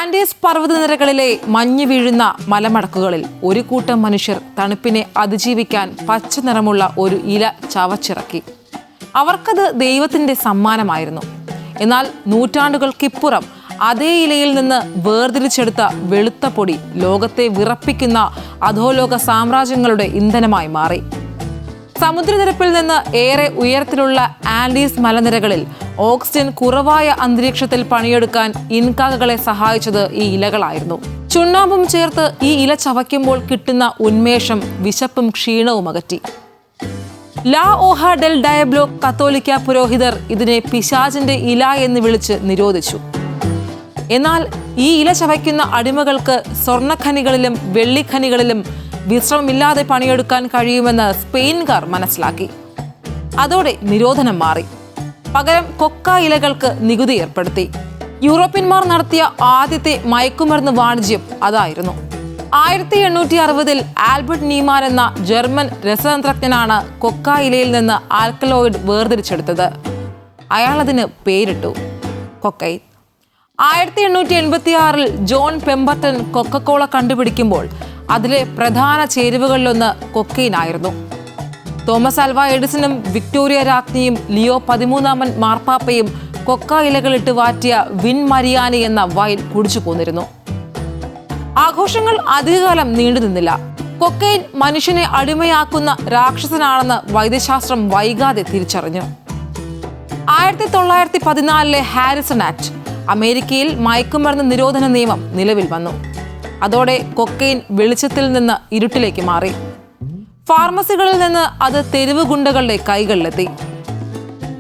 Andes പർവ്വതനിരകളിലെ മഞ്ഞ് വീഴുന്ന മലമടക്കുകളിൽ ഒരു കൂട്ടം മനുഷ്യർ തണുപ്പിനെ അതിജീവിക്കാൻ പച്ച നിറമുള്ള ഒരു ഇല ചവച്ചിറക്കി. അവർക്കത് ദൈവത്തിന്റെ സമ്മാനമായിരുന്നു. എന്നാൽ നൂറ്റാണ്ടുകൾക്കിപ്പുറം അതേ ഇലയിൽ നിന്ന് വേർതിരിച്ചെടുത്ത വെളുത്ത പൊടി ലോകത്തെ വിറപ്പിക്കുന്ന അധോലോക സാമ്രാജ്യങ്ങളുടെ ഇന്ധനമായി മാറി. സമുദ്രനിരപ്പിൽ നിന്ന് ഏറെ ഉയരത്തിലുള്ള ആൻഡീസ് മലനിരകളിൽ ഓക്സിജൻ കുറവായ അന്തരീക്ഷത്തിൽ പണിയെടുക്കാൻ ഇൻകാകളെ സഹായിച്ചത് ഈ ഇലകളായിരുന്നു. ചുണ്ണാമ്പും ചേർത്ത് ഈ ഇല ചവയ്ക്കുമ്പോൾ കിട്ടുന്ന ഉന്മേഷം വിശപ്പും ക്ഷീണവും അകറ്റി. ലാ ഓഹ ഡെൽ ഡയബ്ലോ കത്തോലിക്ക പുരോഹിതർ ഇതിനെ പിശാചിന്റെ ഇല എന്ന് വിളിച്ച് നിരോധിച്ചു. എന്നാൽ ഈ ഇല ചവയ്ക്കുന്ന അടിമകൾക്ക് സ്വർണ്ണഖനികളിലും വെള്ളിഖനികളിലും വിശ്രമമില്ലാതെ പണിയെടുക്കാൻ കഴിയുമെന്ന് സ്പെയിൻകാർ മനസ്സിലാക്കി. അതോടെ നിരോധനം മാറി. പകരം കൊക്ക ഇലകൾക്ക് നികുതി ഏർപ്പെടുത്തി. യൂറോപ്യന്മാർ നടത്തിയ ആദ്യത്തെ മയക്കുമരുന്ന് വാണിജ്യം അതായിരുന്നു. 1860 ആൽബർട്ട് നീമാൻ എന്ന ജർമ്മൻ രസതന്ത്രജ്ഞനാണ് കൊക്ക ഇലയിൽ നിന്ന് ആൽക്കലോയിഡ് വേർതിരിച്ചെടുത്തത്. അയാൾ അതിന് പേരിട്ടു കൊക്കൈൻ. 1886 ജോൺ പെമ്പർട്ടൺ കൊക്കക്കോള കണ്ടുപിടിക്കുമ്പോൾ അതിലെ പ്രധാന ചേരുവകളിലൊന്ന് കൊക്കൈൻ ആയിരുന്നു. തോമസ് ആൽവ എഡിസണും വിക്ടോറിയ രാജ്ഞിയും ലിയോ 13 മാർപ്പാപ്പയും കൊക്ക ഇലകളിട്ട് വാറ്റിയ വിൻ മരിയാനി എന്ന വൈൻ കുടിച്ചു പോന്നിരുന്നു. ആഘോഷങ്ങൾ അധികകാലം നീണ്ടുനിന്നില്ല. കൊക്കൈൻ മനുഷ്യനെ അടിമയാക്കുന്ന രാക്ഷസനാണെന്ന് വൈദ്യശാസ്ത്രം വൈകാതെ തിരിച്ചറിഞ്ഞു. 1914 ഹാരിസൺ ആക്ട്, അമേരിക്കയിൽ മയക്കുമരുന്ന് നിരോധന നിയമം നിലവിൽ വന്നു. അതോടെ കൊക്കൈൻ വെളിച്ചത്തിൽ നിന്ന് ഇരുട്ടിലേക്ക് മാറി. ഫാർമസികളിൽ നിന്ന് അത് തെരുവ് ഗുണ്ടകളുടെ കൈകളിലെത്തി.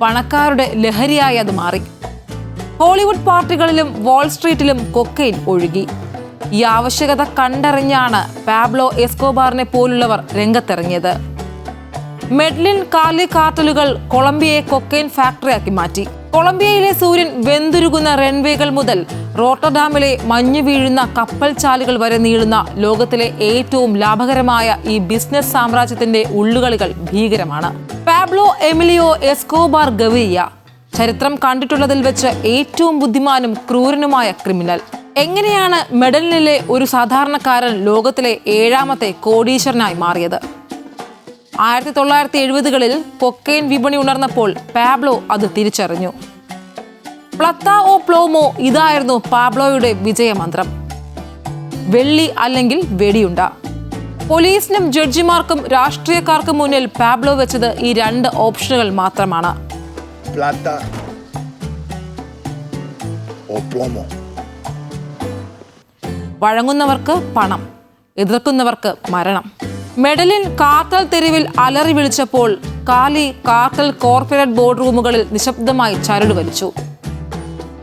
പണക്കാരുടെ ലഹരിയായി അത് മാറി. ഹോളിവുഡ് പാർട്ടികളിലും വാൾസ്ട്രീറ്റിലും കൊക്കൈൻ ഒഴുകി. ഈ ആവശ്യകത കണ്ടറിഞ്ഞാണ് പാബ്ലോ എസ്കോബാറിനെ പോലുള്ളവർ രംഗത്തിറങ്ങിയത്. മെഡ്ലിൻ കാർലി കാർട്ടലുകൾ കൊളംബിയയെ കൊക്കൈൻ ഫാക്ടറിയാക്കി മാറ്റി. കൊളംബിയയിലെ സൂര്യൻ വെന്തുരുകുന്ന റൺവേകൾ മുതൽ റോട്ടർഡാമിലെ മഞ്ഞു വീഴുന്ന കപ്പൽ ചാലുകൾ വരെ നീളുന്ന ലോകത്തിലെ ഏറ്റവും ലാഭകരമായ ഈ ബിസിനസ് സാമ്രാജ്യത്തിന്റെ ഉള്ളുകളികൾ ഭീകരമാണ്. പാബ്ലോ എമിലിയോ എസ്കോബാർ ഗവിയ, ചരിത്രം കണ്ടിട്ടുള്ളതിൽ വെച്ച് ഏറ്റവും ബുദ്ധിമാനും ക്രൂരനുമായ ക്രിമിനൽ. എങ്ങനെയാണ് മെഡലിനിലെ ഒരു സാധാരണക്കാരൻ ലോകത്തിലെ 7ാമത്തെ കോടീശ്വരനായി മാറിയത്? 1970കളിൽ കൊക്കൈൻ വിപണി ഉണർന്നപ്പോൾ പാബ്ലോ അത് തിരിച്ചറിഞ്ഞു. പ്ലത്ത ഓ പ്ലോമോ, ഇതായിരുന്നു പാബ്ലോയുടെ വിജയമന്ത്രം. വെള്ളി അല്ലെങ്കിൽ വെടിയുണ്ട. പോലീസിനും ജഡ്ജിമാർക്കും രാഷ്ട്രീയക്കാർക്കും മുന്നിൽ പാബ്ലോ വെച്ചത് ഈ 2 ഓപ്ഷനുകൾ മാത്രമാണ്. വഴങ്ങുന്നവർക്ക് പണം, എതിർക്കുന്നവർക്ക് മരണം. മെഡലിൻ കാർട്ടൽ തെരുവിൽ അലറി വിളിച്ചപ്പോൾ കാലി കാർട്ടൽ കോർപ്പറേറ്റ് ബോർഡ് റൂമുകളിൽ നിശബ്ദമായി ചരട് വലിച്ചു.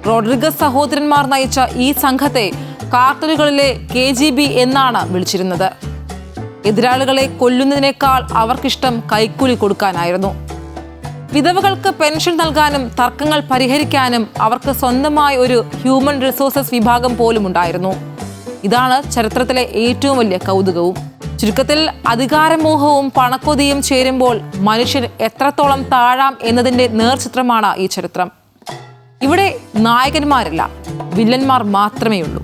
റോഡ്രിഗസ് സഹോദരന്മാർ നയിച്ച ഈ സംഘത്തെ കാർട്ടലുകളിലെ KGB എന്നാണ് വിളിച്ചിരുന്നത്. എതിരാളികളെ കൊല്ലുന്നതിനേക്കാൾ അവർക്കിഷ്ടം കൈക്കൂലി കൊടുക്കാനായിരുന്നു. വിധവകൾക്ക് പെൻഷൻ നൽകാനും തർക്കങ്ങൾ പരിഹരിക്കാനും അവർക്ക് സ്വന്തമായ ഒരു ഹ്യൂമൻ റിസോഴ്സസ് വിഭാഗം പോലും ഉണ്ടായിരുന്നു. ഇതാണ് ചരിത്രത്തിലെ ഏറ്റവും വലിയ കൗതുകവും. ചുരുക്കത്തിൽ, അധികാരമോഹവും പണക്കൊതിയും ചേരുമ്പോൾ മനുഷ്യൻ എത്രത്തോളം താഴാം എന്നതിൻ്റെ നേർചിത്രമാണ് ഈ ചരിത്രം. ഇവിടെ നായകന്മാരല്ല, വില്ലന്മാർ മാത്രമേ ഉള്ളൂ.